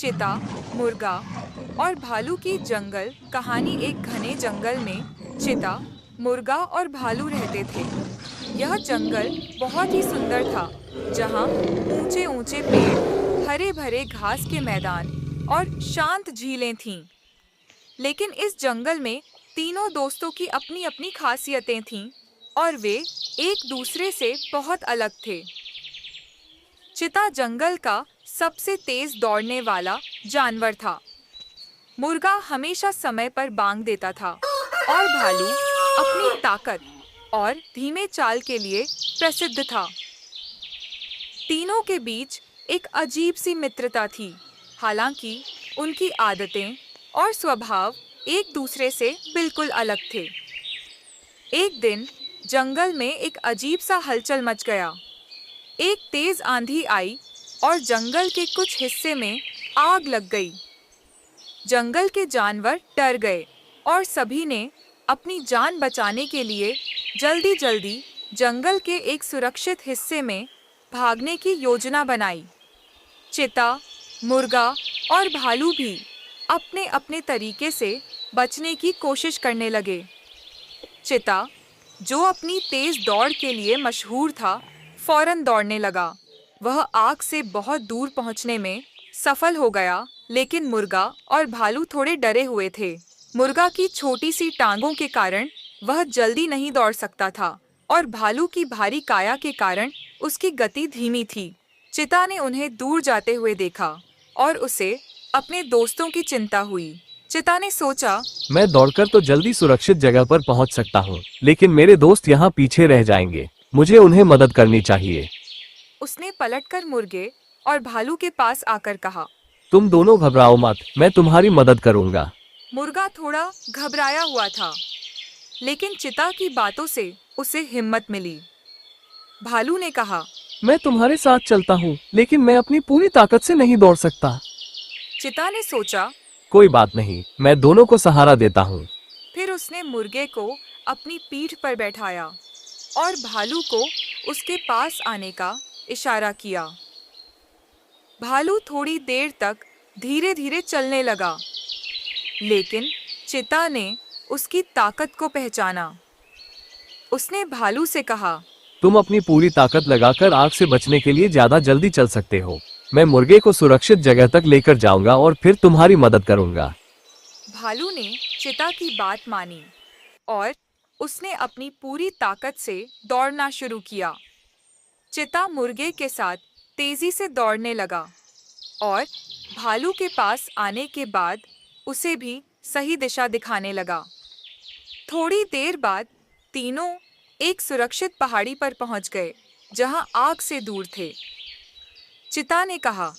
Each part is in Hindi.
चिता, मुर्गा और भालू की जंगल कहानी। एक घने जंगल में चिता, मुर्गा और भालू रहते थे। यह जंगल बहुत ही सुंदर था, जहाँ ऊंचे ऊंचे पेड़, हरे भरे घास के मैदान और शांत झीलें थीं। लेकिन इस जंगल में तीनों दोस्तों की अपनी अपनी खासियतें थीं और वे एक दूसरे से बहुत अलग थे। चिता जंगल का सबसे तेज दौड़ने वाला जानवर था। मुर्गा हमेशा समय पर बांग देता था और भालू अपनी ताकत और धीमे चाल के लिए प्रसिद्ध था। तीनों के बीच एक अजीब सी मित्रता थी, हालांकि उनकी आदतें और स्वभाव एक दूसरे से बिल्कुल अलग थे। एक दिन जंगल में एक अजीब सा हलचल मच गया। एक तेज आंधी आई और जंगल के कुछ हिस्से में आग लग गई। जंगल के जानवर डर गए और सभी ने अपनी जान बचाने के लिए जल्दी जल्दी जंगल के एक सुरक्षित हिस्से में भागने की योजना बनाई। चिता, मुर्गा और भालू भी अपने अपने तरीके से बचने की कोशिश करने लगे। चिता, जो अपनी तेज दौड़ के लिए मशहूर था, फौरन दौड़ने लगा। वह आग से बहुत दूर पहुंचने में सफल हो गया, लेकिन मुर्गा और भालू थोड़े डरे हुए थे। मुर्गा की छोटी सी टांगों के कारण वह जल्दी नहीं दौड़ सकता था और भालू की भारी काया के कारण उसकी गति धीमी थी। चिता ने उन्हें दूर जाते हुए देखा और उसे अपने दोस्तों की चिंता हुई। चिता ने सोचा, मैं दौड़कर तो जल्दी सुरक्षित जगह पर पहुंच सकता हूं, लेकिन मेरे दोस्त यहाँ पीछे रह जाएंगे। मुझे उन्हें मदद करनी चाहिए। उसने पलटकर मुर्गे और भालू के पास आकर कहा। तुम दोनों घबराओ मत, मैं तुम्हारी मदद करूंगा। मुर्गा थोड़ा घबराया हुआ था, लेकिन चिता की बातों से उसे हिम्मत मिली। भालू ने कहा, मैं तुम्हारे साथ चलता हूँ, लेकिन मैं अपनी पूरी ताकत से नहीं दौड़ सकता। चिता ने सोचा। कोई बात नहीं, मैं दोनों को सहारा देता हूँ। फिर उसने मुर्गे को अपनी पीठ पर बैठाया और भालू को उसके पास आने का इशारा किया। भालू थोड़ी देर तक धीरे धीरे चलने लगा, लेकिन चिता ने उसकी ताकत को पहचाना। उसने भालू से कहा, तुम अपनी पूरी ताकत लगाकर आग से बचने के लिए ज्यादा जल्दी चल सकते हो। मैं मुर्गे को सुरक्षित जगह तक लेकर जाऊंगा और फिर तुम्हारी मदद करूंगा। भालू ने चिता की बात मानी और उसने अपनी पूरी ताकत से दौड़ना शुरू किया। चिता मुर्गे के साथ तेजी से दौड़ने लगा और भालू के पास आने के बाद उसे भी सही दिशा दिखाने लगा। थोड़ी देर बाद तीनों एक सुरक्षित पहाड़ी पर पहुंच गए, जहां आग से दूर थे। चिता ने कहा,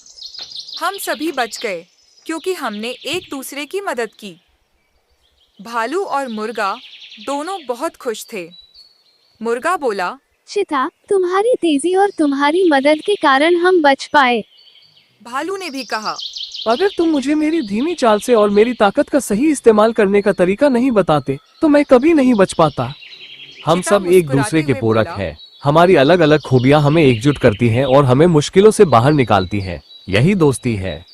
हम सभी बच गए क्योंकि हमने एक दूसरे की मदद की। भालू और मुर्गा दोनों बहुत खुश थे। मुर्गा बोला, चिता, तुम्हारी तेजी और तुम्हारी मदद के कारण हम बच पाए। भालू ने भी कहा, अगर तुम मुझे मेरी धीमी चाल से और मेरी ताकत का सही इस्तेमाल करने का तरीका नहीं बताते, तो मैं कभी नहीं बच पाता। हम चिता सब एक दूसरे मुस्कुराते के हुए पूरक बोला, हैं। हमारी अलग अलग खूबियां हमें एकजुट करती हैं और हमें मुश्किलों से बाहर निकालती हैं। यही दोस्ती है।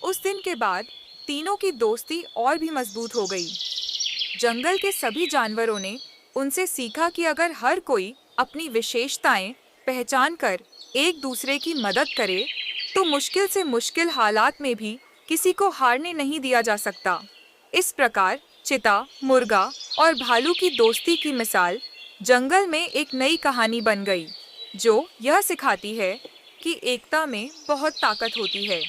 उस दिन के बाद तीनों की दोस्ती और भी मजबूत हो गई। जंगल के सभी जानवरों ने उनसे सीखा कि अगर हर कोई अपनी विशेषताएं पहचान कर एक दूसरे की मदद करे, तो मुश्किल से मुश्किल हालात में भी किसी को हारने नहीं दिया जा सकता। इस प्रकार चिता, मुर्गा और भालू की दोस्ती की मिसाल जंगल में एक नई कहानी बन गई, जो यह सिखाती है कि एकता में बहुत ताकत होती है।